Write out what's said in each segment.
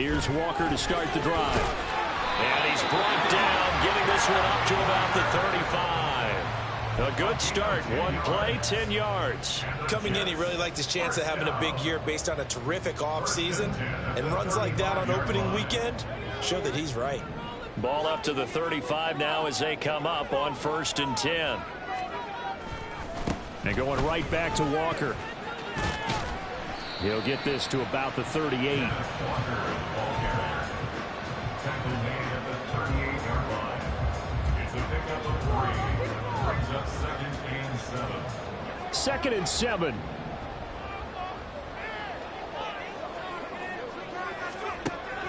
Here's Walker to start the drive. And he's brought down, getting this one up to about the 35. A good start. One play, 10 yards. Coming in, he really liked his chance of having a big year based on a terrific offseason. And runs like that on opening weekend show that he's right. Ball up to the 35 now as they come up on 1st and 10. And going right back to Walker. He'll get this to about the 38. Second and 7.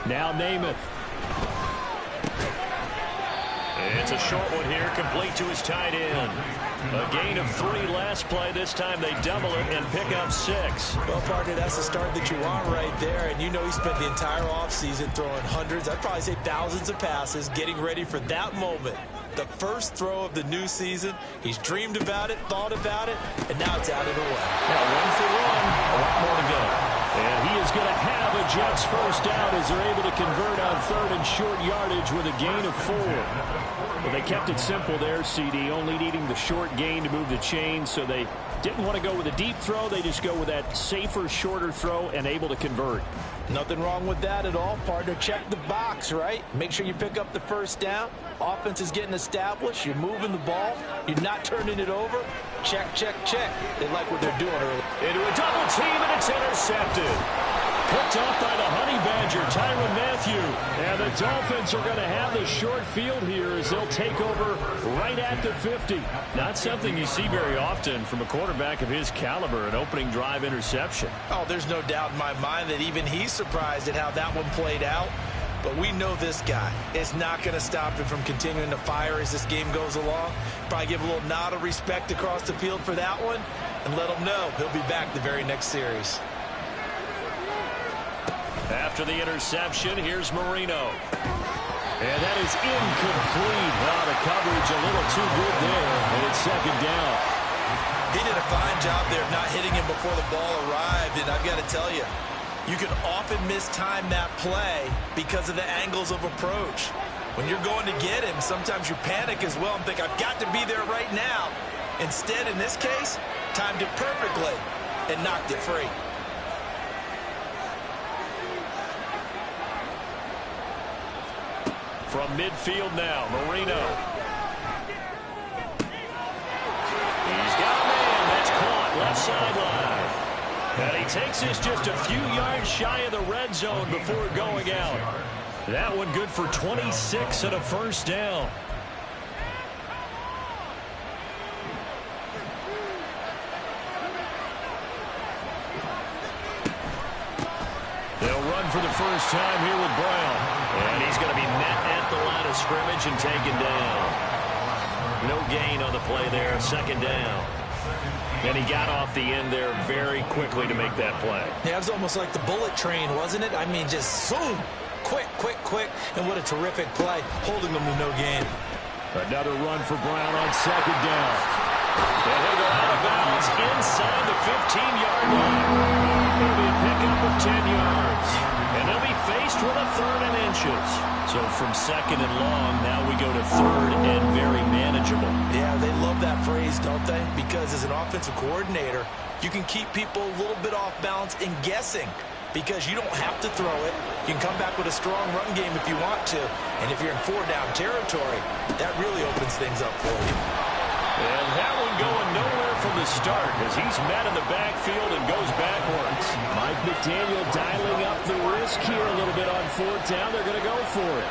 Now Namath. It's a short one here, complete to his tight end. A gain of 3 last play. This time they double it and pick up 6. Well, partner, that's the start that you want right there. And you know he spent the entire offseason throwing hundreds, I'd probably say thousands of passes, getting ready for that moment. The first throw of the new season. He's dreamed about it, thought about it, and now it's out of the way. Now 1 for 1. A lot more to go. And he is going to have a Jets first down as they're able to convert on 3rd and short yardage with a gain of 4. Well, they kept it simple there, CD, only needing the short gain to move the chain, so they didn't want to go with a deep throw. They just go with that safer, shorter throw and able to convert. Nothing wrong with that at all, partner. Check the box, right? Make sure you pick up the first down. Offense is getting established. You're moving the ball. You're not turning it over. Check, check, check. They like what they're doing early. Into a double team, and it's intercepted. Picked off by the Honey Badger, Tyrann Mathieu. And the Dolphins are going to have the short field here as they'll take over right at the 50. Not something you see very often from a quarterback of his caliber, an opening drive interception. Oh, there's no doubt in my mind that even he's surprised at how that one played out. But we know this guy is not going to stop him from continuing to fire as this game goes along. Probably give a little nod of respect across the field for that one and let him know he'll be back the very next series. After the interception, here's Marino. And that is incomplete. Wow, the coverage a little too good there, and it's 2nd down. He did a fine job there of not hitting him before the ball arrived, and I've got to tell you, you can often mistime that play because of the angles of approach. When you're going to get him, sometimes you panic as well and think, I've got to be there right now. Instead, in this case, timed it perfectly and knocked it free. From midfield now, Marino. He's got a man. That's caught left sideline. And he takes this just a few yards shy of the red zone before going out. That one good for 26 and a first down. They'll run for the first time here with Brown. And he's going to be met at the line of scrimmage and taken down. No gain on the play there, 2nd down. And he got off the end there very quickly to make that play. Yeah, it was almost like the bullet train, wasn't it? I mean, just zoom. Quick, quick, quick. And what a terrific play, holding them to no gain. Another run for Brown on 2nd down. And he'll go out of bounds inside the 15-yard line. It'll be a pickup of 10 yards. And they'll be faced with a 3rd and inches. So from 2nd and long, now we go to 3rd and very manageable. Yeah, they love that phrase, don't they? Because as an offensive coordinator, you can keep people a little bit off balance and guessing because you don't have to throw it. You can come back with a strong run game if you want to. And if you're in 4-down territory, that really opens things up for you. And that one going nowhere from the start as he's met in the backfield and goes backwards. Mike McDaniel dialing up the risk here a little bit on 4th down. They're going to go for it.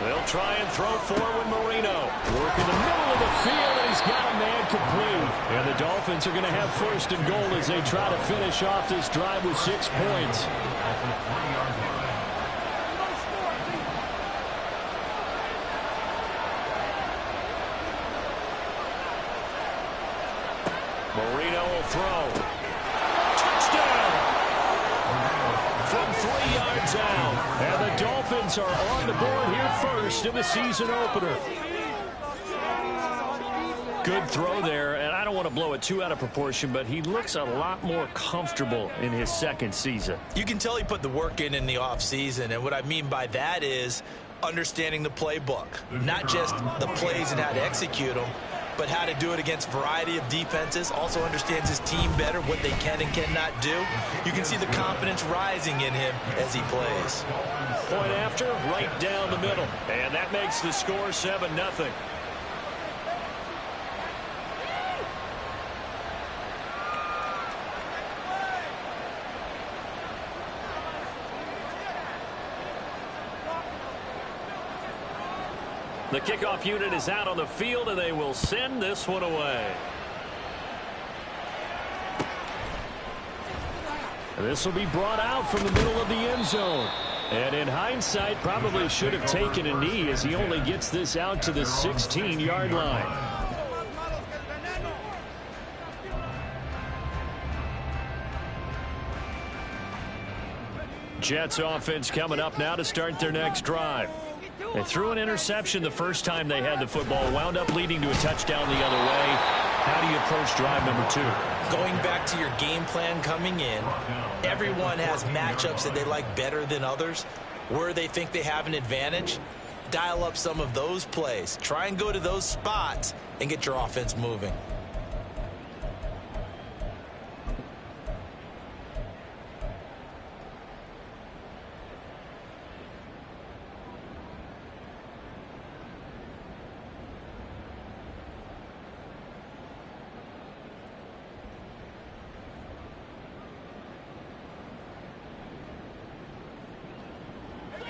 They'll try and throw forward Marino. Work in the middle of the field, and he's got a man complete. And the Dolphins are going to have 1st and goal as they try to finish off this drive with 6 points. Marino will throw. Touchdown! From 3 yards out. And the Dolphins are on the board here first in the season opener. Good throw there, and I don't want to blow it too out of proportion, but he looks a lot more comfortable in his second season. You can tell he put the work in the offseason, and what I mean by that is understanding the playbook. Not just the plays and how to execute them, but how to do it against a variety of defenses. Also understands his team better, what they can and cannot do. You can see the confidence rising in him as he plays. Point after, right down the middle. And that makes the score 7-0. The kickoff unit is out on the field, and they will send this one away. This will be brought out from the middle of the end zone. And in hindsight, probably should have taken a knee as he only gets this out to the 16-yard line. Jets offense coming up now to start their next drive. They threw an interception the first time they had the football, wound up leading to a touchdown the other way. How do you approach drive number 2? Going back to your game plan coming in, everyone has matchups that they like better than others. Where they think they have an advantage, dial up some of those plays. Try and go to those spots and get your offense moving.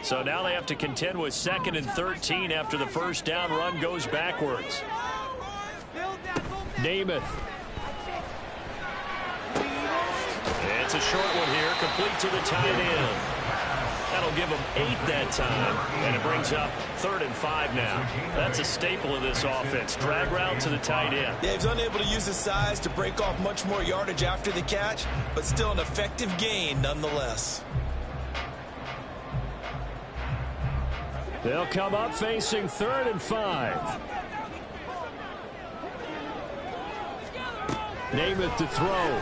So now they have to contend with 2nd and 13 after the first down run goes backwards. Namath. It's a short one here, complete to the tight end. That'll give them 8 that time, and it brings up 3rd and 5 now. That's a staple of this offense. Drag route to the tight end. Yeah, he's unable to use his size to break off much more yardage after the catch, but still an effective gain nonetheless. They'll come up facing 3rd and 5. Namath to throw.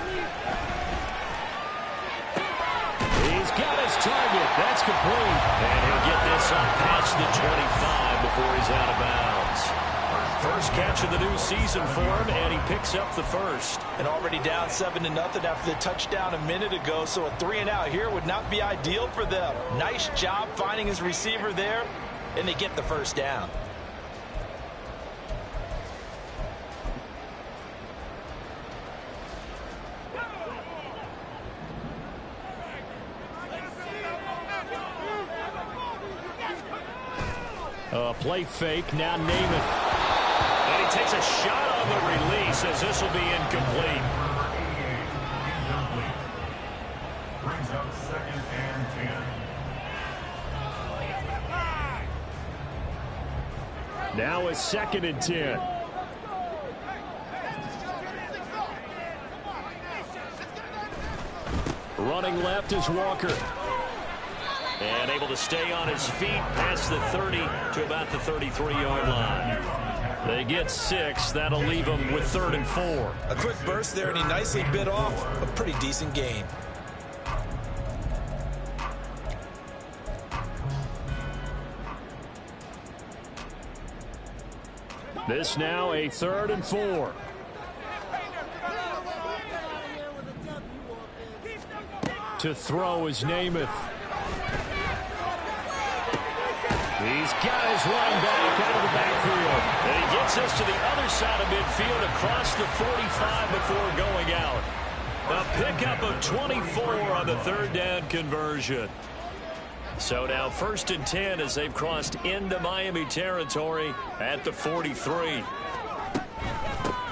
He's got his target. That's complete. And he'll get this up past the 25 before he's out of bounds. First catch of the new season for him, and he picks up the first. And already down 7-0 after the touchdown a minute ago, so a 3-and-out here would not be ideal for them. Nice job finding his receiver there, and they get the first down. Play fake, now Namath. And he takes a shot on the release as this will be incomplete. Brings up 2nd and 10. Now it's 2nd and 10. Running left is Walker. And able to stay on his feet past the 30 to about the 33-yard line. They get 6. That'll leave them with 3rd and 4. A quick burst there, and he nicely bit off a pretty decent gain. This now a 3rd and 4. To throw is Namath. He's got his line back out of the backfield. And he gets us to the other side of midfield across the 45 before going out. A pickup of 24 on the 3rd down conversion. So now 1st and 10 as they've crossed into Miami territory at the 43.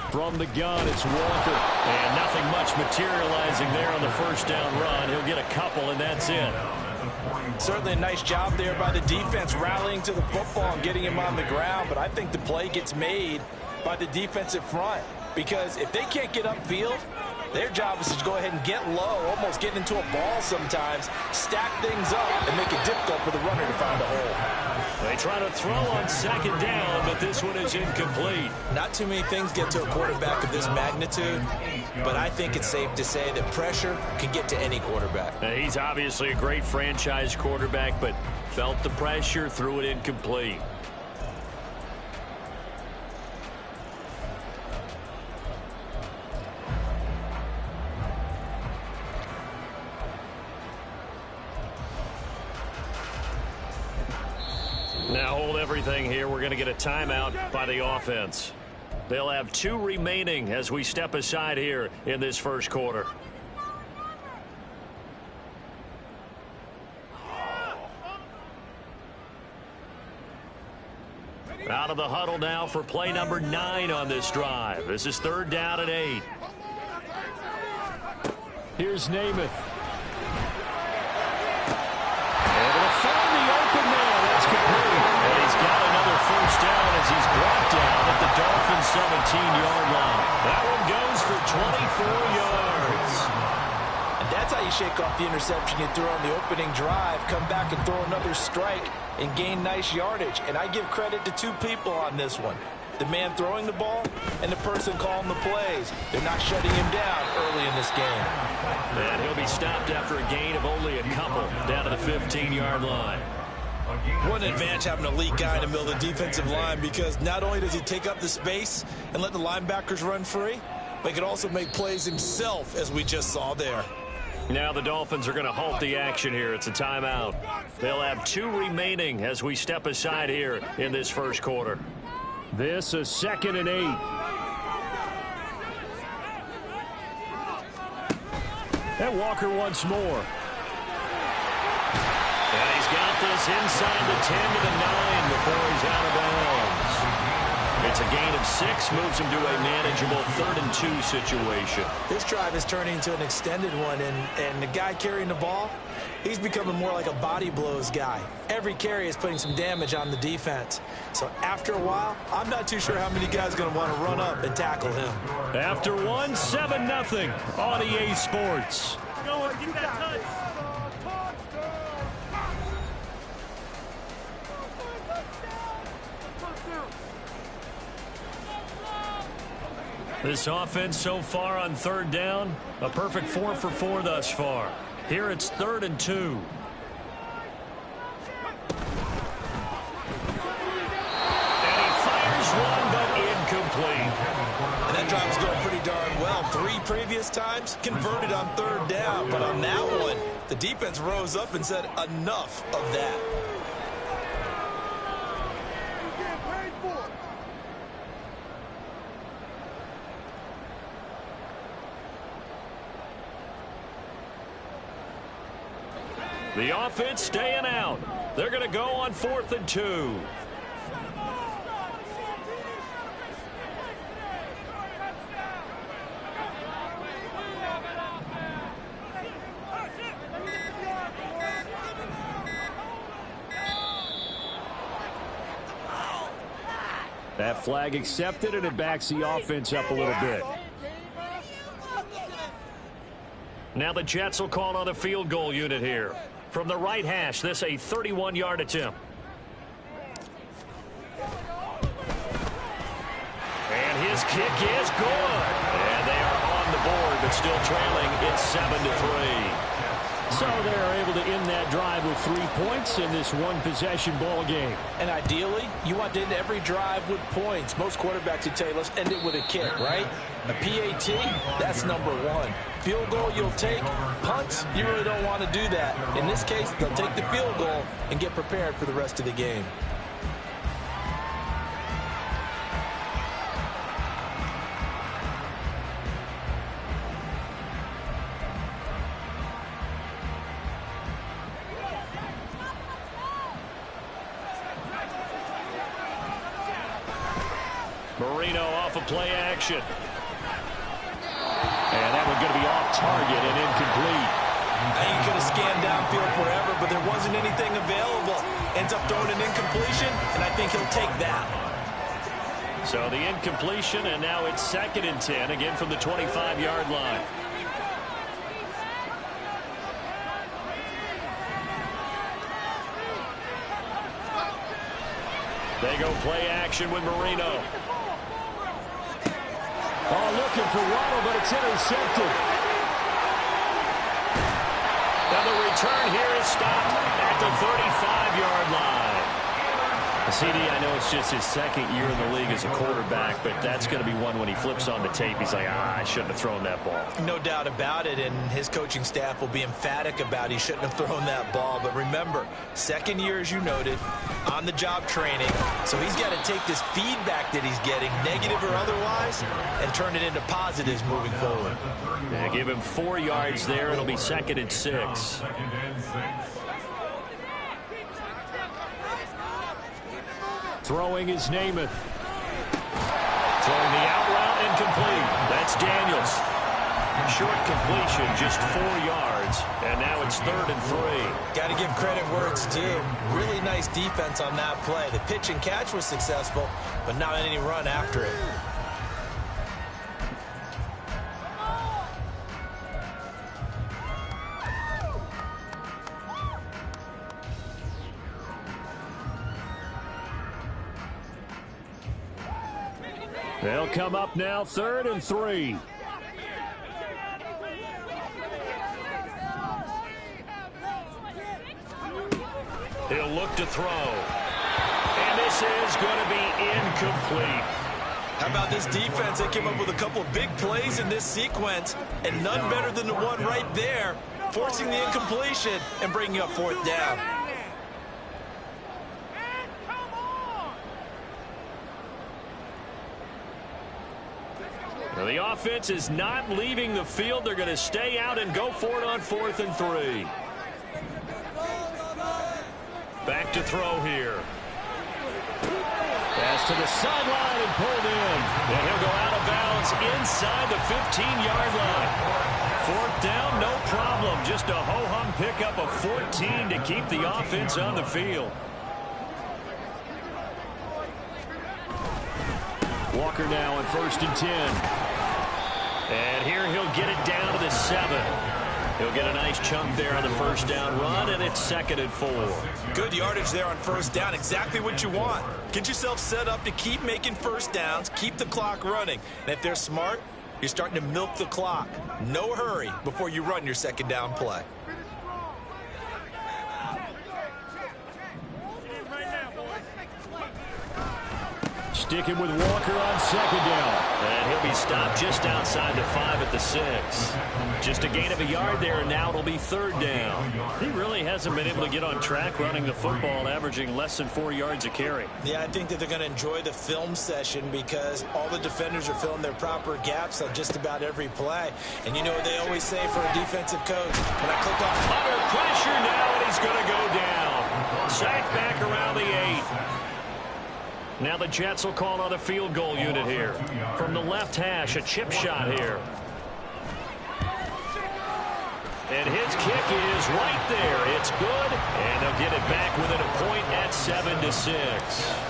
From the gun, it's Walker. And nothing much materializing there on the first down run. He'll get a couple, and that's it. Certainly a nice job there by the defense rallying to the football and getting him on the ground, but I think the play gets made by the defensive front, because if they can't get upfield, their job is to go ahead and get low, almost get into a ball sometimes, stack things up, and make it difficult for the runner to find a hole. They try to throw on second down, but this one is incomplete. Not too many things get to a quarterback of this magnitude, but I think it's safe to say that pressure can get to any quarterback. Now, he's obviously a great franchise quarterback, but felt the pressure, threw it incomplete. Now hold everything here. We're going to get a timeout by the offense. They'll have 2 remaining as we step aside here in this first quarter. Out of the huddle now for play number 9 on this drive. This is 3rd down and 8. Here's Namath. Able to find the open man. That's complete. And he's got another first down as he's brought down at the Dolphins' 17-yard line. That one goes for 24 yards. And that's how you shake off the interception you threw on the opening drive, come back and throw another strike and gain nice yardage. And I give credit to 2 people on this one. The man throwing the ball and the person calling the plays. They're not shutting him down early in this game. And he'll be stopped after a gain of only a couple down to the 15-yard line. What an advantage having an elite guy in the middle of the defensive line, because not only does he take up the space and let the linebackers run free, but he can also make plays himself, as we just saw there. Now the Dolphins are going to halt the action here. It's a timeout. They'll have 2 remaining as we step aside here in this first quarter. This is 2nd and 8. And Walker once more. And he's got this inside the 10 to the 9 before he's out of bounds. It's a gain of 6, moves him to a manageable 3rd and 2 situation. This drive is turning into an extended one, and the guy carrying the ball, he's becoming more like a body blows guy. Every carry is putting some damage on the defense. So after a while, I'm not too sure how many guys are going to want to run up and tackle him. After 1, 7-0 on EA Sports. Go and get that touch. This offense so far on 3rd down, a perfect 4 for 4 thus far. Here it's 3rd and 2. And he fires one, but incomplete. And that drive is going pretty darn well. 3 previous times converted on 3rd down, but on that one, the defense rose up and said enough of that. The offense staying out. They're going to go on 4th and 2. That flag accepted, and it backs the offense up a little bit. Now the Jets will call on a field goal unit here. From the right hash, this a 31-yard attempt. And his kick is good. And they are on the board, but still trailing. It's 7-3. So they're able to end that drive with 3 points in this one-possession ball game. And ideally, you want to end every drive with points. Most quarterbacks would tell you, let's end it with a kick, right? A PAT, that's number 1. Field goal you'll take. Punts, you really don't want to do that. In this case, they'll take the field goal and get prepared for the rest of the game. Marino off of play action. And that one going to be off target and incomplete. You could have scanned downfield forever, but there wasn't anything available. Ends up throwing an incompletion, and I think he'll take that. So the incompletion, and now it's 2nd and 10, again from the 25-yard line. They go play action with Marino. Oh, looking for Waddle, but it's intercepted. And the return here is stopped at the 35-yard line. CD, I know it's just his second year in the league as a quarterback, but that's going to be one when he flips on the tape. He's like, I shouldn't have thrown that ball. No doubt about it, and his coaching staff will be emphatic about he shouldn't have thrown that ball. But remember, second year, as you noted, on-the-job training. So he's got to take this feedback that he's getting, negative or otherwise, and turn it into positives moving forward. Yeah, give him 4 yards there. It'll be 2nd and 6. Throwing is Namath. Throwing the out route incomplete. That's Daniels. Short completion, just 4 yards. And now it's 3rd and 3. Got to give credit where it's due. Really nice defense on that play. The pitch and catch was successful, but not any run after it. They'll come up now, 3rd and 3. He'll look to throw. And this is going to be incomplete. How about this defense? They came up with a couple of big plays in this sequence, and none better than the one right there, forcing the incompletion and bringing up 4th down. Well, the offense is not leaving the field. They're going to stay out and go for it on 4th and 3. Back to throw here. Pass to the sideline and pulled in. And he'll go out of bounds inside the 15-yard line. 4th down, no problem. Just a ho-hum pickup of 14 to keep the offense on the field. Walker now on 1st and 10. And here he'll get it down to the 7. He'll get a nice chunk there on the 1st down run, and it's 2nd and 4. Good yardage there on 1st down. Exactly what you want. Get yourself set up to keep making 1st downs, keep the clock running. And if they're smart, you're starting to milk the clock. No hurry before you run your 2nd down play. Sticking with Walker on 2nd down. And he'll be stopped just outside the 5 at the 6. Just a gain of a yard there, and now it'll be 3rd down. He really hasn't been able to get on track running the football, averaging less than 4 yards a carry. Yeah, I think that they're going to enjoy the film session because all the defenders are filling their proper gaps on just about every play. And you know what they always say for a defensive coach? When I click off under pressure now, and he's going to go down. Sacked back around the 8. Now the Jets will call on a field goal unit here. From the left hash, a chip shot here. And his kick is right there. It's good, and they'll get it back within a point at 7-6.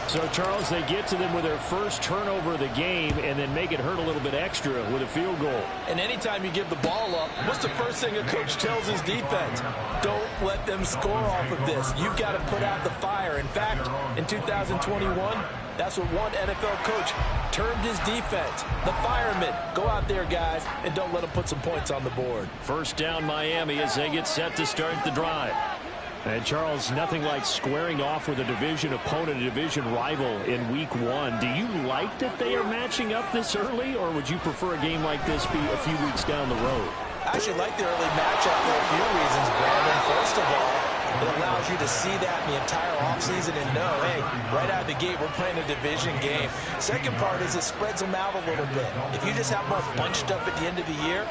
So, Charles, they get to them with their first turnover of the game and then make it hurt a little bit extra with a field goal. And anytime you give the ball up, what's the first thing a coach tells his defense? Don't let them score off of this. You've got to put out the fire. In fact, in 2021, that's what one NFL coach termed his defense. The firemen. Go out there, guys, and don't let them put some points on the board. 1st down Miami as they get set to start the drive. And, Charles, nothing like squaring off with a division opponent, a division rival in Week 1. Do you like that they are matching up this early, or would you prefer a game like this be a few weeks down the road? I actually like the early matchup for a few reasons, Brandon. First of all, it allows you to see that in the entire offseason and know, hey, right out of the gate, we're playing a division game. Second part is it spreads them out a little bit. If you just have them all bunched up at the end of the year,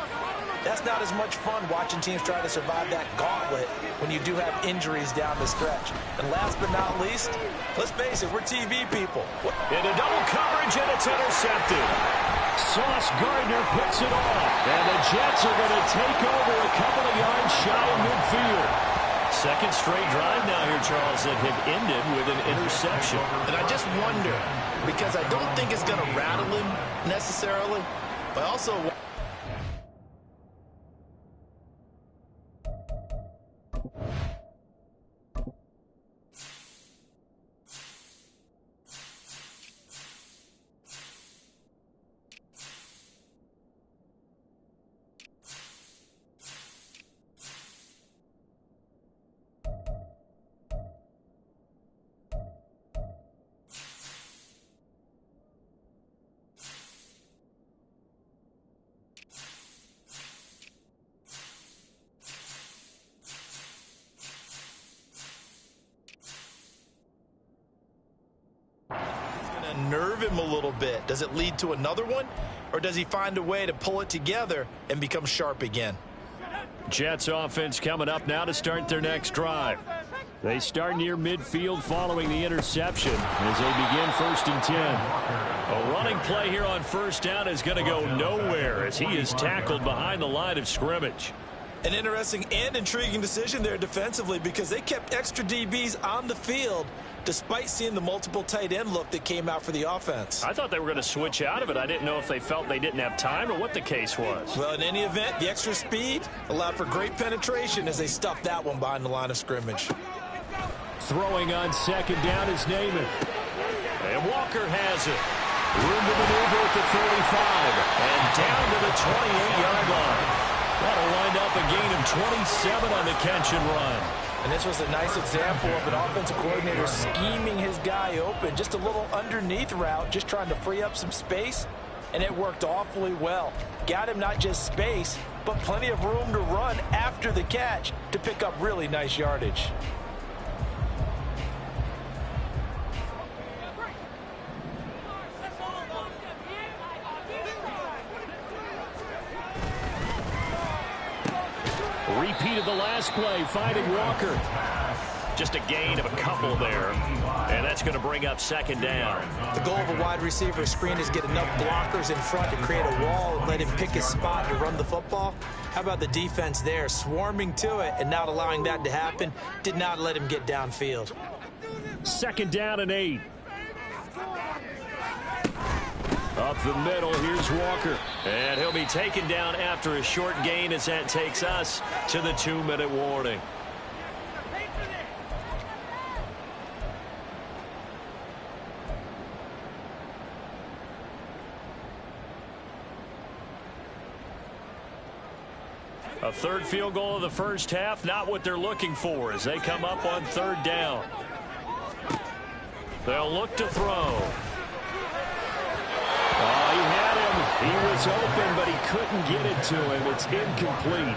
that's not as much fun watching teams try to survive that gauntlet when you do have injuries down the stretch. And last but not least, let's face it, we're TV people. Into double coverage, and it's intercepted. Sauce Gardner puts it off. And the Jets are going to take over a couple of yards shy of midfield. Second straight drive now here, Charles, that have ended with an interception. And I just wonder, because I don't think it's going to rattle him necessarily, but also him a little bit. Does it lead to another one? Or does he find a way to pull it together and become sharp again? Jets offense coming up now to start their next drive. They start near midfield following the interception as they begin 1st and 10. A running play here on 1st down is going to go nowhere as he is tackled behind the line of scrimmage. An interesting and intriguing decision there defensively because they kept extra DBs on the field despite seeing the multiple tight end look that came out for the offense. I thought they were going to switch out of it. I didn't know if they felt they didn't have time or what the case was. Well, in any event, the extra speed allowed for great penetration as they stuffed that one behind the line of scrimmage. Throwing on 2nd down is Namath. And Walker has it. Room to maneuver at the 35. And down to the 28-yard line. That'll wind up a gain of 27 on the catch and run. And this was a nice example of an offensive coordinator scheming his guy open. Just a little underneath route, just trying to free up some space. And it worked awfully well. Got him not just space, but plenty of room to run after the catch to pick up really nice yardage. Repeat of the last play, finding Walker. Just a gain of a couple there. And that's going to bring up 2nd down. The goal of a wide receiver screen is get enough blockers in front to create a wall and let him pick his spot to run the football. How about the defense there, swarming to it and not allowing that to happen? Did not let him get downfield. 2nd down and 8. Up the middle, here's Walker. And he'll be taken down after a short gain as that takes us to the 2-minute warning. A 3rd field goal of the 1st half, not what they're looking for as they come up on 3rd down. They'll look to throw. Oh, he had him. He was open, but he couldn't get it to him. It's incomplete.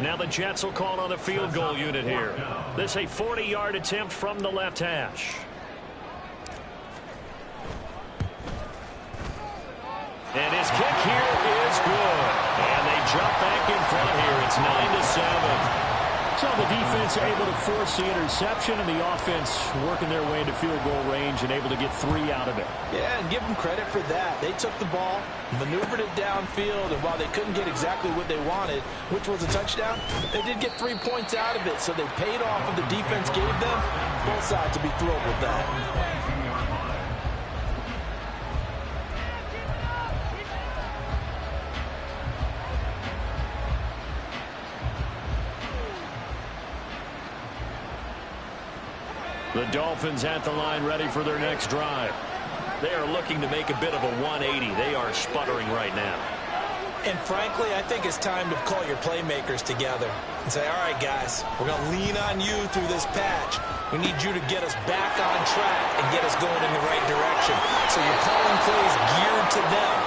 Now the Jets will call on a field goal unit here. This a 40-yard attempt from the left hash. And his kick here is good. And they jump back in front here. It's 9-7. So the defense able to force the interception, and the offense working their way into field goal range and able to get 3 out of it. Yeah, and give them credit for that. They took the ball, maneuvered it downfield, and while they couldn't get exactly what they wanted, which was a touchdown, they did get 3 points out of it, so they paid off what the defense gave them. Both sides will be thrilled with that. The Dolphins at the line ready for their next drive. They are looking to make a bit of a 180. They are sputtering right now. And frankly, I think it's time to call your playmakers together and say, all right, guys, we're going to lean on you through this patch. We need you to get us back on track and get us going in the right direction. So you're calling plays geared to them.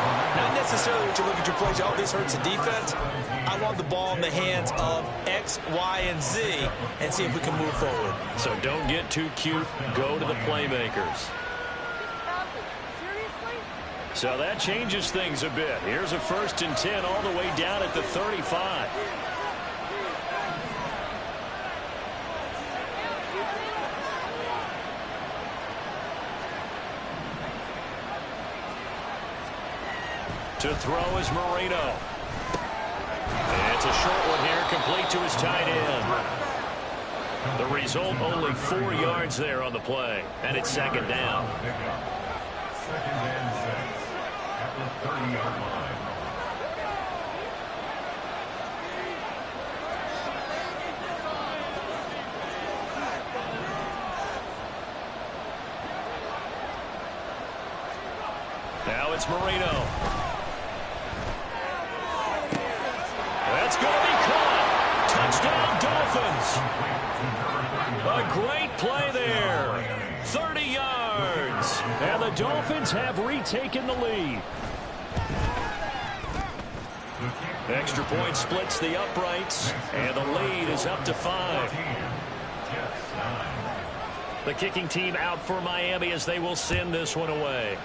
Not necessarily what you look at your plays, oh, this hurts the defense. I want the ball in the hands of X, Y, and Z and see if we can move forward. So don't get too cute. Go to the playmakers. So that changes things a bit. Here's a 1st and 10 all the way down at the 35. To throw is Marino. And it's a short one here, complete to his tight end. The result, only 4 yards there on the play. And it's 2nd down. 2nd and 6 at the 30-yard line. Now it's Marino. That's going to be caught. Touchdown, Dolphins. A great play there. 30 yards. And the Dolphins have retaken the lead. Extra point splits the uprights, and the lead is up to 5. The kicking team out for Miami as they will send this one away.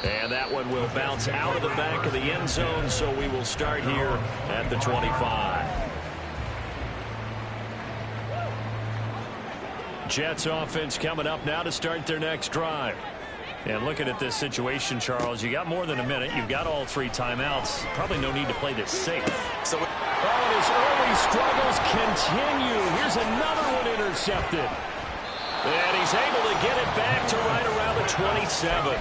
And that one will bounce out of the back of the end zone, so we will start here at the 25. Jets offense coming up now to start their next drive. And looking at this situation, Charles, you got more than a minute. You've got all 3 timeouts. Probably no need to play this safe. So his early struggles continue. Here's another one intercepted. And he's able to get it back to right around the 27.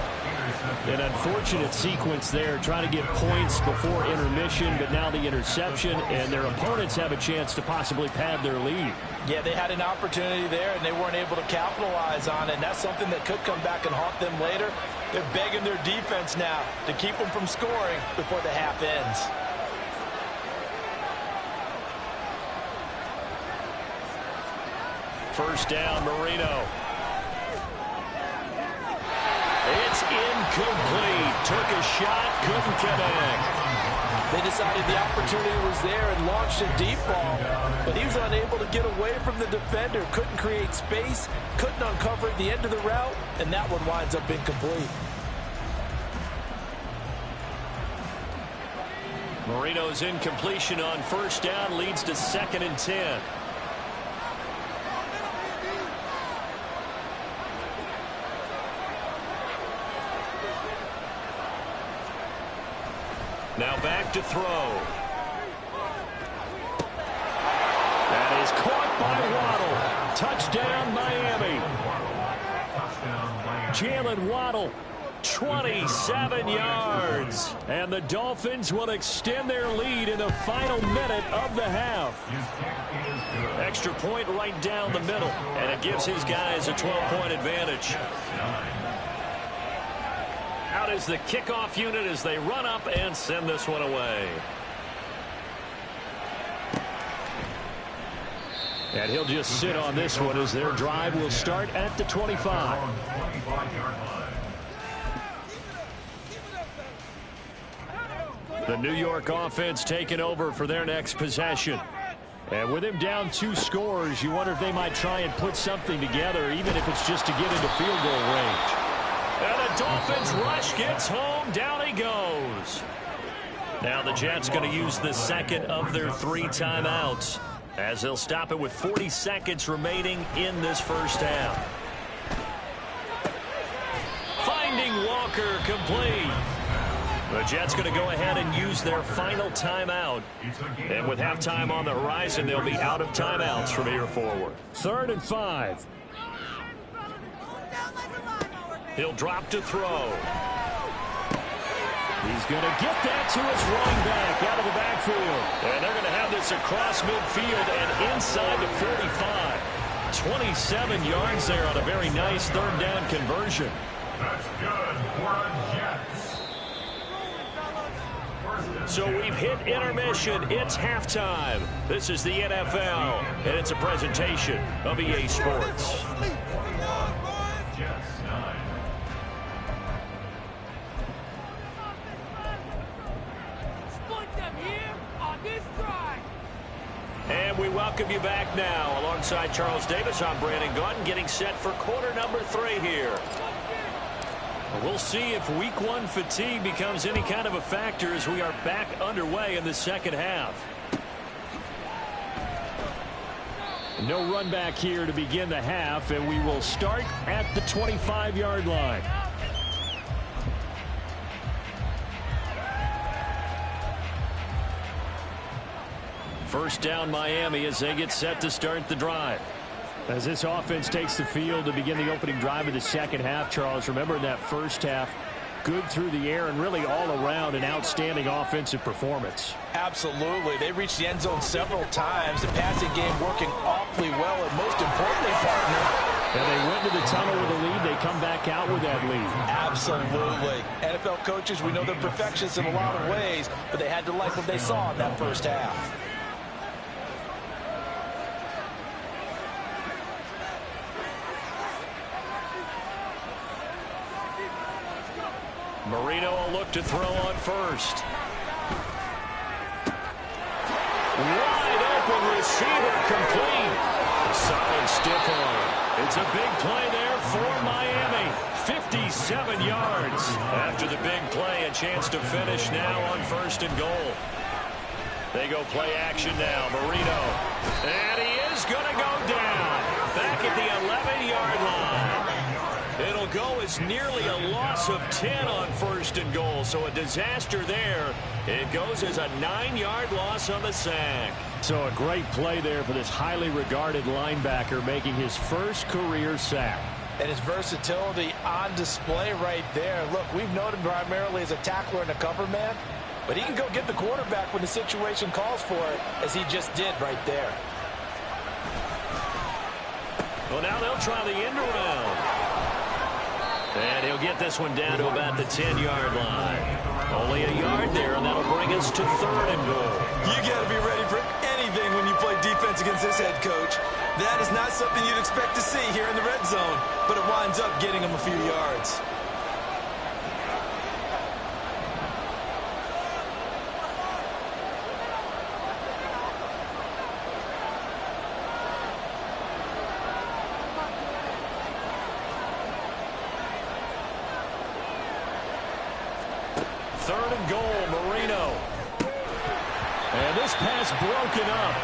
An unfortunate sequence there, trying to get points before intermission, but now the interception, and their opponents have a chance to possibly pad their lead. Yeah, they had an opportunity there, and they weren't able to capitalize on it, and that's something that could come back and haunt them later. They're begging their defense now to keep them from scoring before the half ends. First down, Marino. It's incomplete. Took a shot, couldn't connect. They decided the opportunity was there and launched a deep ball, but he was unable to get away from the defender, couldn't create space, couldn't uncover the end of the route, and that one winds up incomplete. Marino's incompletion on first down leads to 2nd and 10. Now back to throw. That is caught by Waddle. Touchdown, Miami. Jalen Waddle, 27 yards. And the Dolphins will extend their lead in the final minute of the half. Extra point right down the middle, and it gives his guys a 12-point advantage. Out is the kickoff unit as they run up and send this one away. And he'll just sit on this one as their drive will start at the 25. The New York offense taking over for their next possession. And with him down 2 scores, you wonder if they might try and put something together, even if it's just to get into field goal range. And the Dolphins rush gets home. Down he goes. Now the Jets going to use the second of their 3 timeouts as they'll stop it with 40 seconds remaining in this first half. Finding Walker complete. The Jets going to go ahead and use their final timeout. And with halftime on the horizon, they'll be out of timeouts from here forward. 3rd and 5. He'll drop to throw. He's going to get that to his running back out of the backfield. And they're going to have this across midfield and inside the 45. 27 yards there on a very nice 3rd down conversion. That's good for the Jets. So we've hit intermission. It's halftime. This is the NFL, and it's a presentation of EA Sports. Jets 9. And we welcome you back now. Alongside Charles Davis, I'm Brandon Gaudin, getting set for quarter number 3 here. We'll see if week 1 fatigue becomes any kind of a factor as we are back underway in the second half. No run back here to begin the half, and we will start at the 25-yard line. First down, Miami, as they get set to start the drive. As this offense takes the field to begin the opening drive of the second half, Charles, remember in that first half, good through the air and really all around an outstanding offensive performance. Absolutely. They reached the end zone several times. The passing game working awfully well, and most importantly, partner, and they went to the tunnel with a lead. They come back out with that lead. Absolutely. NFL coaches, we know they're perfectionists in a lot of ways, but they had to like what they saw in that first half. Marino will look to throw on first. Wide open receiver complete. Solid stiff arm. It's a big play there for Miami. 57 yards. After the big play, a chance to finish now on 1st and goal. They go play action now. Marino. And he is going to go down. Back at the 11-yard line. It'll go as nearly a loss of 10 on 1st and goal. So a disaster there. It goes as a 9-yard loss on the sack. So a great play there for this highly regarded linebacker making his first career sack. And his versatility on display right there. Look, we've known him primarily as a tackler and a cover man, but he can go get the quarterback when the situation calls for it, as he just did right there. Well, now they'll try the end around. And he'll get this one down to about the 10-yard line. Only a yard there, and that'll bring us to 3rd and goal. You got to be ready for anything when you play defense against this head coach. That is not something you'd expect to see here in the red zone, but it winds up getting him a few yards. Third and goal, Marino. And this pass broken up.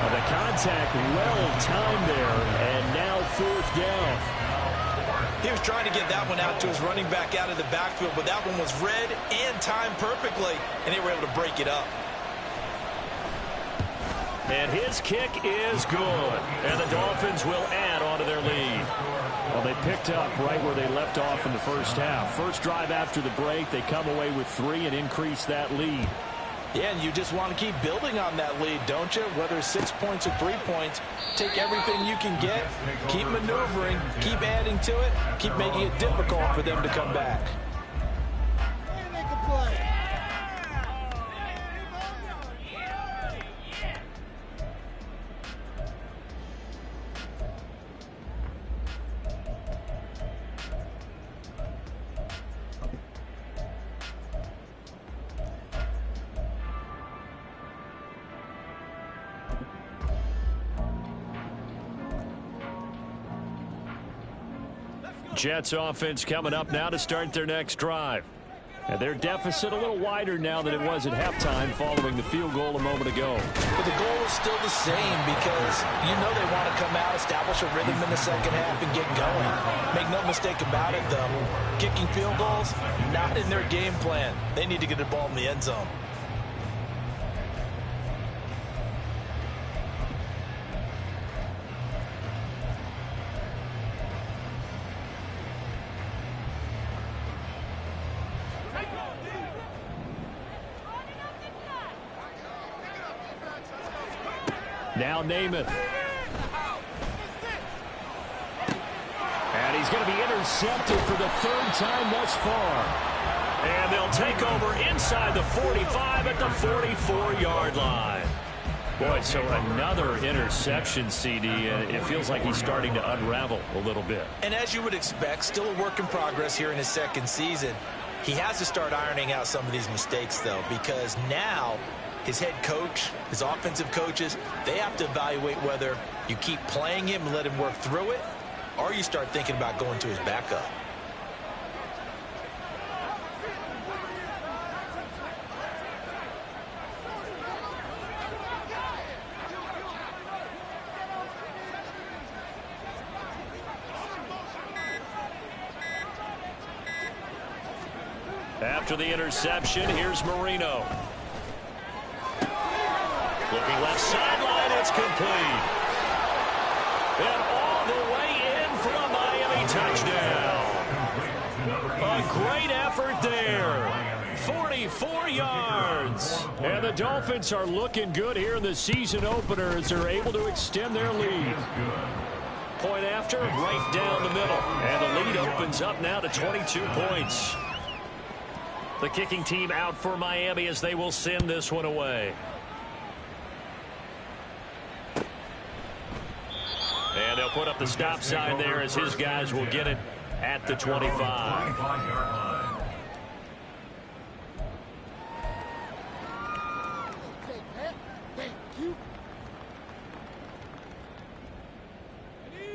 The contact well-timed there, and now 4th down. He was trying to get that one out to his running back out of the backfield, but that one was read and timed perfectly, and they were able to break it up. And his kick is good. And the Dolphins will add on to their lead. Well, they picked up right where they left off in the first half. First drive after the break, they come away with 3 and increase that lead. Yeah, and you just want to keep building on that lead, don't you? Whether it's 6 points or 3 points, take everything you can get, keep maneuvering, keep adding to it, keep making it difficult for them to come back. Jets offense coming up now to start their next drive. And their deficit a little wider now than it was at halftime following the field goal a moment ago. But the goal is still the same because you know they want to come out, establish a rhythm in the second half, and get going. Make no mistake about it, though. Kicking field goals, not in their game plan. They need to get the ball in the end zone. Now Namath. And he's going to be intercepted for the 3rd time thus far. And they'll take over inside the 45 at the 44-yard line. Boy, so another interception, CD. It feels like he's starting to unravel a little bit. And as you would expect, still a work in progress here in his 2nd season. He has to start ironing out some of these mistakes, though, because now his head coach, his offensive coaches, they have to evaluate whether you keep playing him and let him work through it, or you start thinking about going to his backup. After the interception, here's Marino. Looking left sideline, it's complete. And all the way in for a Miami touchdown. A great effort there. 44 yards. And the Dolphins are looking good here in the season opener as they're able to extend their lead. Point after, right down the middle. And the lead opens up now to 22 points. The kicking team out for Miami as they will send this one away. And they'll put up the stop sign there as his guys will get it at the 25.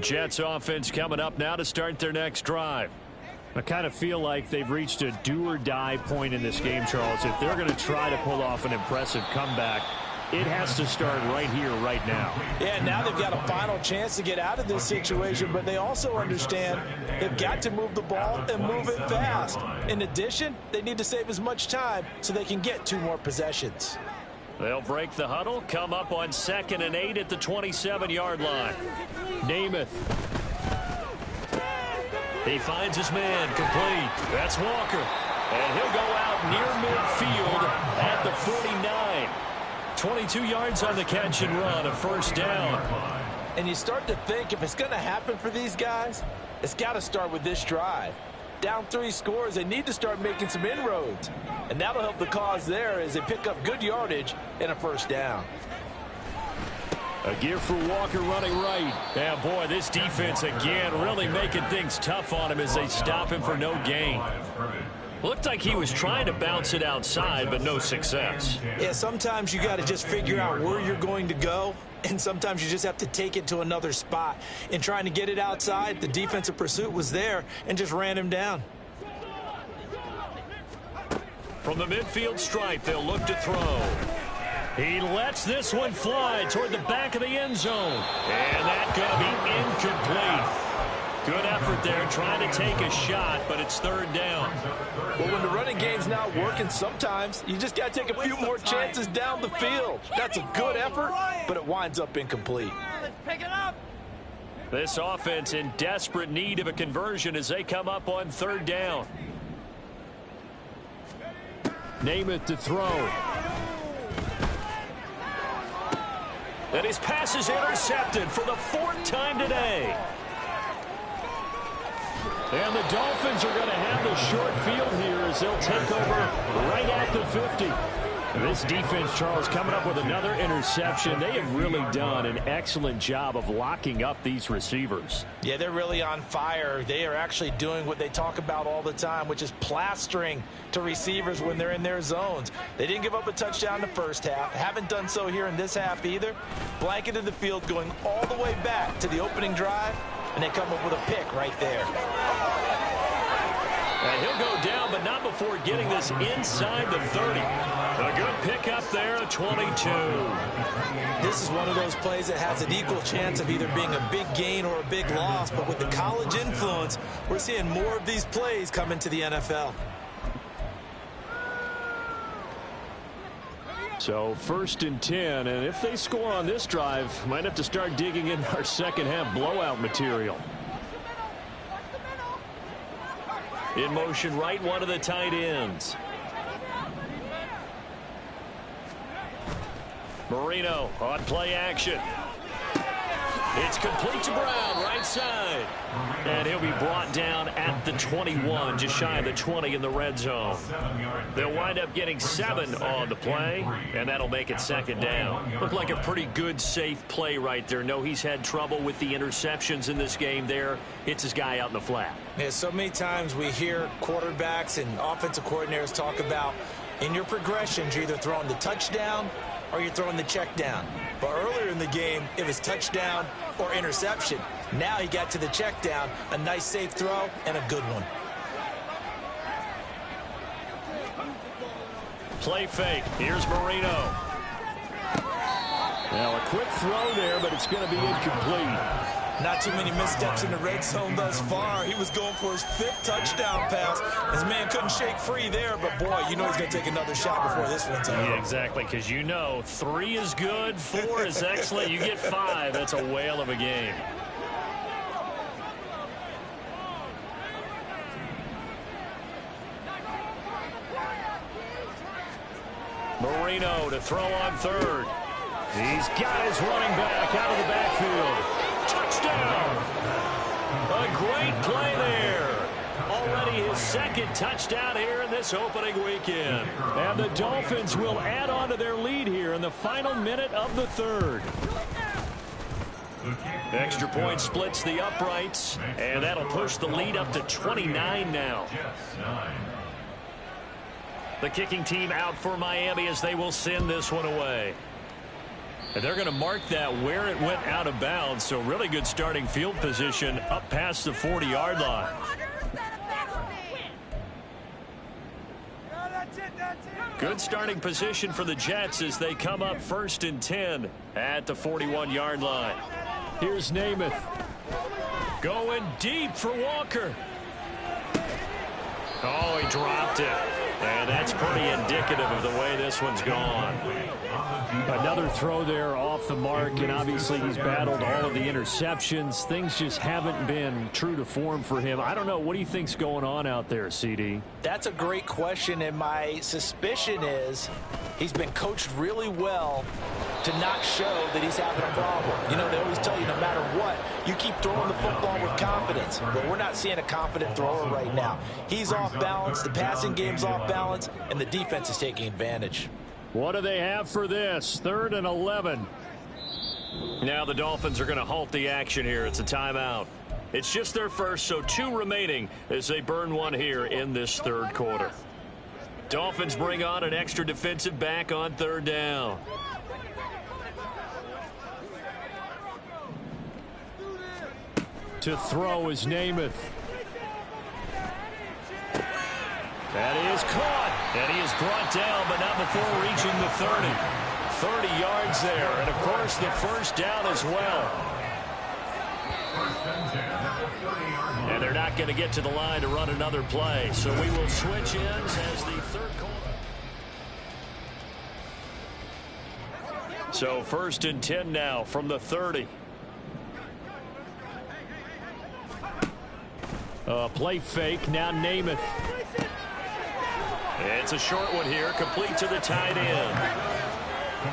Jets offense coming up now to start their next drive. I kind of feel like they've reached a do-or-die point in this game, Charles. If they're going to try to pull off an impressive comeback, it has to start right here, right now. Yeah, now they've got a final chance to get out of this situation, but they also understand they've got to move the ball and move it fast. In addition, they need to save as much time so they can get 2 more possessions. They'll break the huddle, come up on 2nd and 8 at the 27-yard line. Namath. He finds his man, complete. That's Walker. And he'll go out near midfield at the 49. 22 yards on the catch and run, a first down. And you start to think if it's going to happen for these guys, it's got to start with this drive. Down 3 scores, they need to start making some inroads. And that'll help the cause there as they pick up good yardage and a first down. A gear for Walker running right. Yeah, boy, this defense again really making things tough on him as they stop him for no gain. Looked like he was trying to bounce it outside, but no success. Yeah, sometimes you got to just figure out where you're going to go, and sometimes you just have to take it to another spot. In trying to get it outside, the defensive pursuit was there and just ran him down. From the midfield stripe, they'll look to throw. He lets this one fly toward the back of the end zone. And that's going to be incomplete. Good effort there trying to take a shot, but it's 3rd down. Well, when the running game's not working, sometimes you just got to take a few more chances down the field. That's a good effort, but it winds up incomplete. Let's pick it up. This offense in desperate need of a conversion as they come up on 3rd down. Namath to throw. And his pass is intercepted for the 4th time today. And the Dolphins are going to have the short field here as they'll take over right at the 50. This defense, Charles, coming up with another interception. They have really done an excellent job of locking up these receivers. Yeah, they're really on fire. They are actually doing what they talk about all the time, which is plastering to receivers when they're in their zones. They didn't give up a touchdown in the first half. Haven't done so here in this half either. Blanketed the field going all the way back to the opening drive, and they come up with a pick right there. And he'll go down, but not before getting this inside the 30. A good pickup there, a 22. This is one of those plays that has an equal chance of either being a big gain or a big loss, but with the college influence, we're seeing more of these plays come into the NFL. So 1st and 10, and if they score on this drive, might have to start digging in our second half blowout material. In motion right, one of the tight ends. Marino on play action. It's complete to Brown, right side. And he'll be brought down at the 21, just shy of the 20 in the red zone. They'll wind up getting 7 on the play, and that'll make it 2nd down. Looked like a pretty good, safe play right there. No, he's had trouble with the interceptions in this game there. Hits his guy out in the flat. Yeah, so many times we hear quarterbacks and offensive coordinators talk about in your progressions, you're either throwing the touchdown or you're throwing the check down. But earlier in the game, it was touchdown or interception. Now he got to the check down, a nice safe throw, and a good one. Play fake. Here's Marino. Now a quick throw there, but it's going to be incomplete. Not too many missteps in the red zone thus far. He was going for his 5th touchdown pass. His man couldn't shake free there, but boy, you know he's going to take another shot before this one's over. Yeah, exactly, because you know 3 is good, 4 is excellent. You get 5. That's a whale of a game. Marino to throw on 3rd. He's got his running back out of the backfield. Touchdown! A great play there. Already his 2nd touchdown here in this opening weekend. And the Dolphins will add on to their lead here in the final minute of the 3rd. Extra point splits the uprights, and that'll push the lead up to 29 now. The kicking team out for Miami as they will send this one away. And they're going to mark that where it went out of bounds. So really good starting field position up past the 40-yard line. Good starting position for the Jets as they come up 1st and 10 at the 41-yard line. Here's Namath. Going deep for Walker. Oh, he dropped it. And that's pretty indicative of the way this one's gone. Another throw there off the mark, and obviously he's battled all of the interceptions. Things just haven't been true to form for him. I don't know. What do you think's going on out there, CD? That's a great question, and my suspicion is he's been coached really well to not show that he's having a problem. You know, they always tell you no matter what, you keep throwing the football with confidence. But we're not seeing a confident thrower right now. He's off balance, the passing game's off balance, and the defense is taking advantage. What do they have for this? 3rd and 11. Now the Dolphins are going to halt the action here. It's a timeout. It's just their first, so 2 remaining as they burn one here in this 3rd quarter. Dolphins bring on an extra defensive back on 3rd down. To throw is Namath. That is caught. And he is brought down, but not before reaching the 30. 30 yards there. And, of course, the first down as well. And they're not going to get to the line to run another play. So we will switch ends as the 3rd quarter. So 1st and 10 now from the 30. Play fake. Now Namath. It's a short one here, complete to the tight end.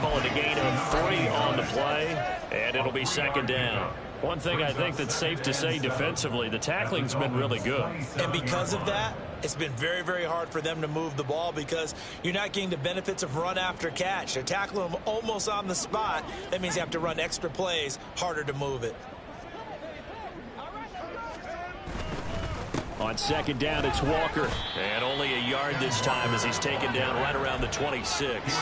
Call it a gain of 3 on the play, and it'll be 2nd down. One thing I think that's safe to say defensively, the tackling's been really good. And because of that, it's been very, very hard for them to move the ball because you're not getting the benefits of run after catch. They're tackling them almost on the spot. That means you have to run extra plays, harder to move it. On 2nd down, it's Walker. And only a yard this time as he's taken down right around the 26.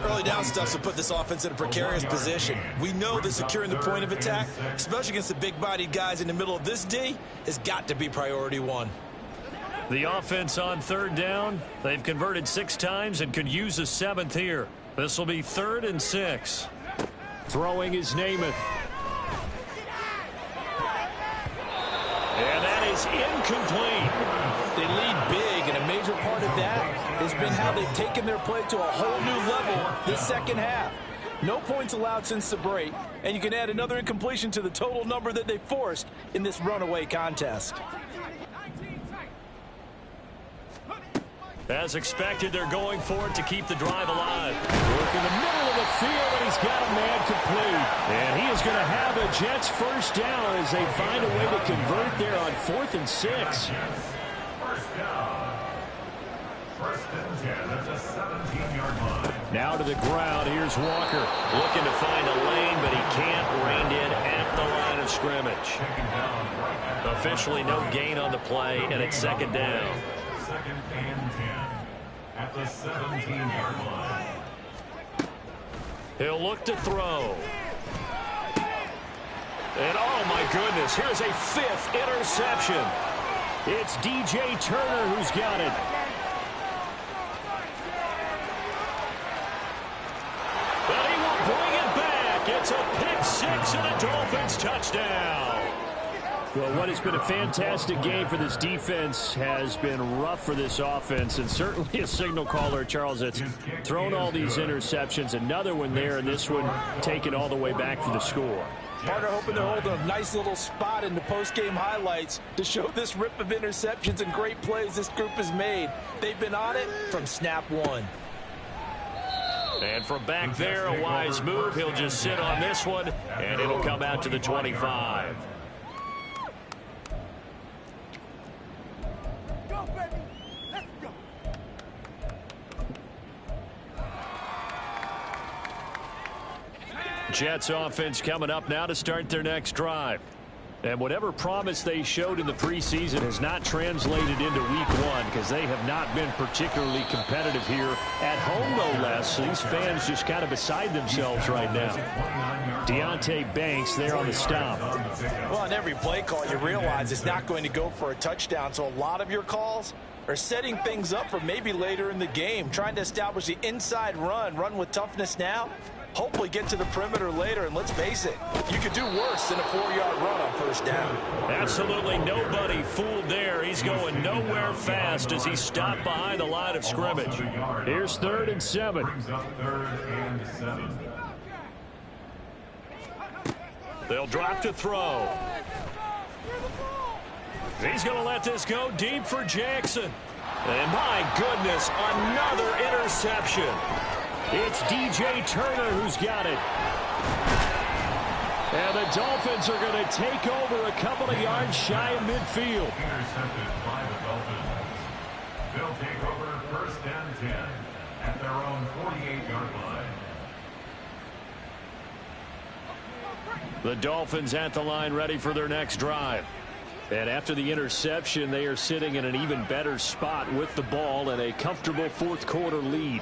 Early down stuff to put this offense in a precarious position. We know that securing the point of attack, especially against the big-bodied guys in the middle of this D, has got to be priority 1. The offense on 3rd down, they've converted 6 times and could use a 7th here. This will be 3rd and 6. Throwing is Namath. And that is incomplete. They lead big, and a major part of that has been how they've taken their play to a whole new level this 2nd half. No points allowed since the break, and you can add another incompletion to the total number that they forced in this runaway contest. As expected, they're going for it to keep the drive alive. Work in the middle of the field, and he's got a man complete. And he is going to have a Jets first down as they find a way to convert there on 4th and 6. First down. 1st and 10 at the 17-yard line. Now to the ground. Here's Walker looking to find a lane, but he can't. Reined in at the line of scrimmage. Officially no gain on the play, and it's 2nd down. 2nd and 10 at the 17-yard line. He'll look to throw. And oh my goodness, here's a 5th interception. It's DJ Turner who's got it. But he will bring it back. It's a pick 6 and a Dolphins touchdown. Well, what has been a fantastic game for this defense has been rough for this offense, and certainly a signal caller, Charles, that's thrown all these interceptions. Another one there, and this one taken all the way back for the score. Partner hoping they're holding a nice little spot in the post-game highlights to show this rip of interceptions and great plays this group has made. They've been on it from snap 1. And from back there, a wise move. He'll just sit on this one, and it'll come out to the 25. Jets offense coming up now to start their next drive. And whatever promise they showed in the preseason has not translated into week one because they have not been particularly competitive here at home, no less. So these fans just kind of beside themselves right now. Deonte Banks there on the stop. Well, on every play call, you realize it's not going to go for a touchdown. So a lot of your calls are setting things up for maybe later in the game, trying to establish the inside run with toughness now. Hopefully get to the perimeter later, and let's face it, you could do worse than a 4-yard run on first down. Absolutely nobody fooled there. He's going nowhere fast as he stopped behind the line of scrimmage. Here's 3rd and 7. They'll drop to throw. He's going to let this go deep for Jackson. And my goodness, another interception. It's DJ Turner who's got it. And the Dolphins are going to take over a couple of yards shy of midfield. Intercepted by the Dolphins. They'll take over 1st and 10 at their own 48-yard line. The Dolphins at the line ready for their next drive. And after the interception, they are sitting in an even better spot with the ball and a comfortable 4th quarter lead.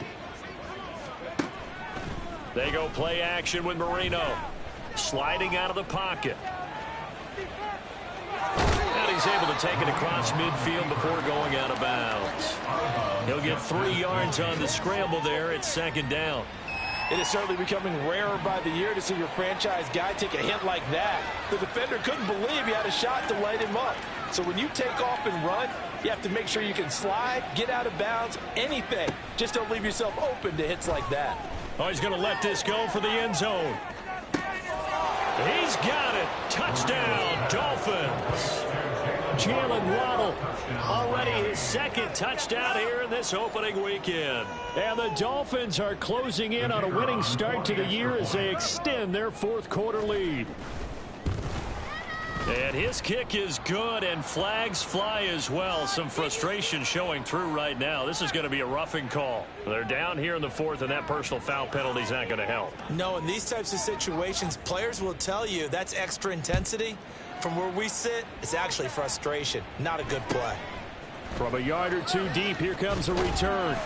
They go play action with Marino. Sliding out of the pocket. And he's able to take it across midfield before going out of bounds. He'll get 3 yards on the scramble there at 2nd down. It is certainly becoming rarer by the year to see your franchise guy take a hit like that. The defender couldn't believe he had a shot to light him up. So when you take off and run, you have to make sure you can slide, get out of bounds, anything. Just don't leave yourself open to hits like that. Oh, he's going to let this go for the end zone. He's got it. Touchdown, Dolphins. Jalen Waddle, already his 2nd touchdown here in this opening weekend. And the Dolphins are closing in on a winning start to the year as they extend their 4th quarter lead. And his kick is good, and flags fly as well. Some frustration showing through right now. This is going to be a roughing call. They're down here in the 4th, and that personal foul penalty is not going to help. No, in these types of situations, players will tell you that's extra intensity. From where we sit, it's actually frustration. Not a good play. From a yard or 2 deep, here comes a return.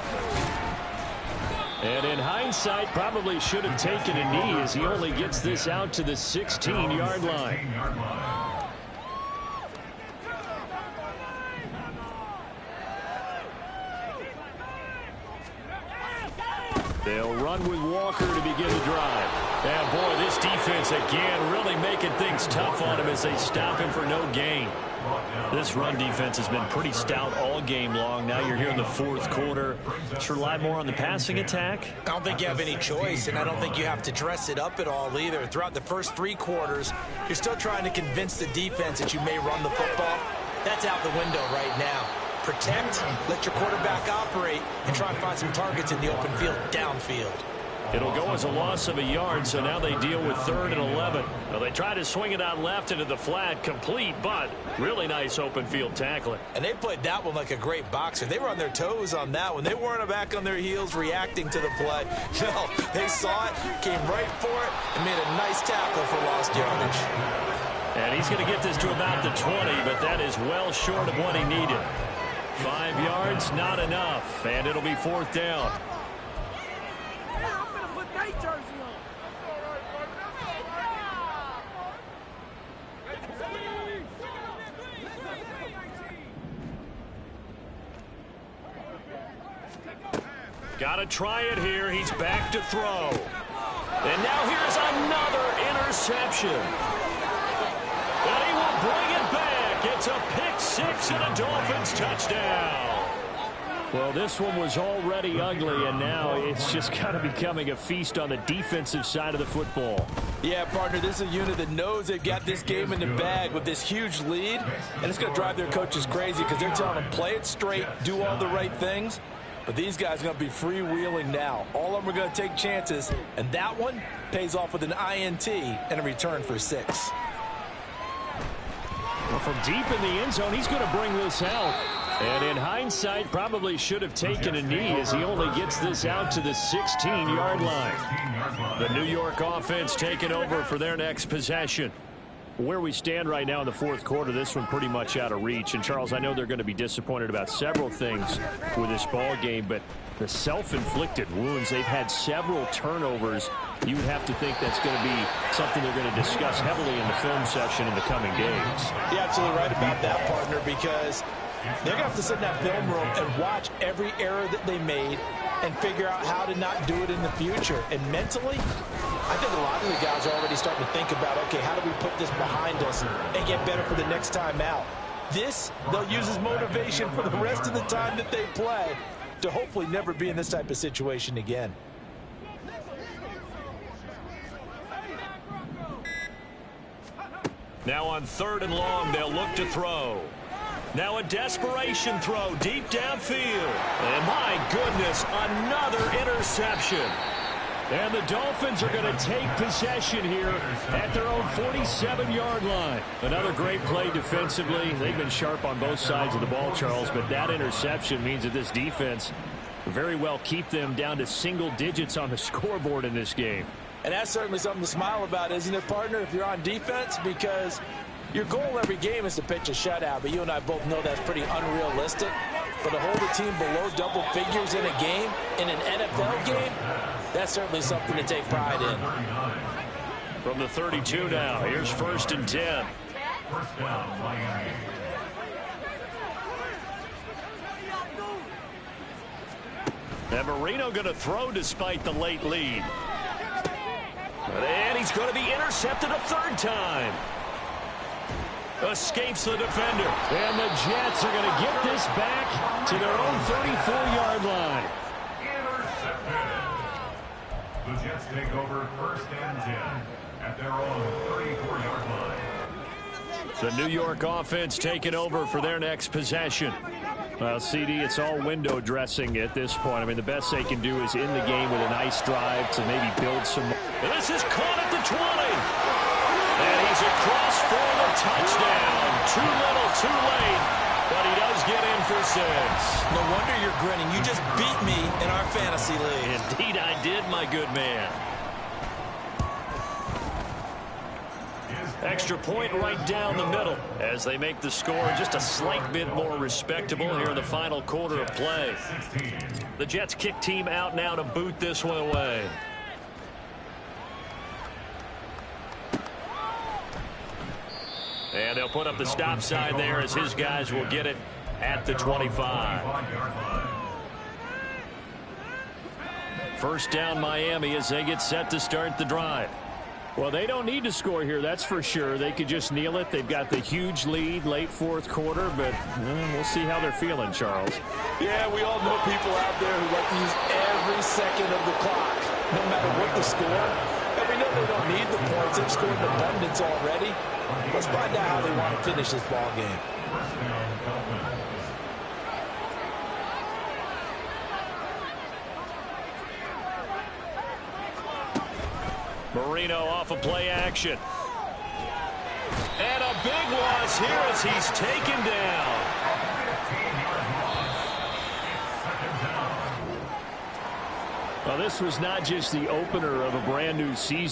And in hindsight, probably should have taken a knee as he only gets this out to the 16-yard line. They'll run with Walker to begin the drive. And boy, this defense again really making things tough on him as they stop him for no gain. This run defense has been pretty stout all game long. Now you're here in the 4th quarter. Just rely more on the passing attack. I don't think you have any choice, and I don't think you have to dress it up at all either. Throughout the first 3 quarters, you're still trying to convince the defense that you may run the football. That's out the window right now. Protect, let your quarterback operate, and try and find some targets in the open field, downfield. It'll go as a loss of a yard, so now they deal with 3rd and 11. Well, they try to swing it out left into the flat, complete, but really nice open field tackling. And they played that one like a great boxer. They were on their toes on that one. They weren't back on their heels reacting to the play. No, they saw it, came right for it, and made a nice tackle for lost yardage. And he's going to get this to about the 20, but that is well short of what he needed. 5 yards, not enough, and it'll be 4th down. Got to try it here. He's back to throw. And now here's another interception. And he will bring it back. It's a pick 6 and a Dolphins touchdown. Well, this one was already ugly, and now it's just kind of becoming a feast on the defensive side of the football. Yeah, partner, this is a unit that knows they've got this game in the bag with this huge lead, and it's going to drive their coaches crazy because they're telling them play it straight, do all the right things. But these guys are going to be freewheeling now. All of them are going to take chances, and that one pays off with an INT and a return for 6. Well, from deep in the end zone, he's going to bring this out. And in hindsight, probably should have taken a knee as he only gets this out to the 16-yard line. The New York offense taking over for their next possession. Where we stand right now in the fourth quarter, this one pretty much out of reach. And, Charles, I know they're going to be disappointed about several things with this ball game, but the self-inflicted wounds, they've had several turnovers. You would have to think that's going to be something they're going to discuss heavily in the film session in the coming days. You're absolutely right about that, partner, because they're going to have to sit in that film room and watch every error that they made and figure out how to not do it in the future. And mentally, I think a lot of the guys are already starting to think about, okay, how do we put this behind us and get better for the next time out? This, they'll use as motivation for the rest of the time that they play to hopefully never be in this type of situation again. Now on 3rd and long, they'll look to throw. Now a desperation throw deep downfield. And my goodness, another interception. And the Dolphins are going to take possession here at their own 47-yard line. Another great play defensively. They've been sharp on both sides of the ball, Charles, but that interception means that this defense very well keep them down to single digits on the scoreboard in this game. And that's certainly something to smile about, isn't it, partner, if you're on defense? Because your goal every game is to pitch a shutout, but you and I both know that's pretty unrealistic. But to hold a team below double figures in a game, in an NFL game, that's certainly something to take pride in. From the 32 now, here's 1st and 10. First down, Miami. And Marino going to throw despite the late lead. And he's going to be intercepted a 3rd time. Escapes the defender. And the Jets are going to get this back to their own 34-yard line. Intercepted. The Jets take over 1st and 10 at their own 34-yard line. The New York offense taking over for their next possession. Well, CD, it's all window dressing at this point. I mean, the best they can do is end the game with a nice drive to maybe build some. And this is caught at the 20. And he's across for the touchdown. Too little, too late. But he does get in for 6. No wonder you're grinning. You just beat me in our fantasy league. Indeed I did, my good man. Extra point right down the middle as they make the score just a slight bit more respectable here in the final quarter of play. The Jets kick team out now to boot this one away. And they'll put up the stop sign there as his guys will get it at the 25. 1st down Miami as they get set to start the drive. Well, they don't need to score here, that's for sure. They could just kneel it. They've got the huge lead late 4th quarter, but we'll see how they're feeling, Charles. Yeah, we all know people out there who like to use every second of the clock, no matter what the score. And we know they don't need the points. They've scored in abundance already. Let's find out how they want to finish this ball game. Marino off of play action. And a big loss here as he's taken down. Well, this was not just the opener of a brand new season.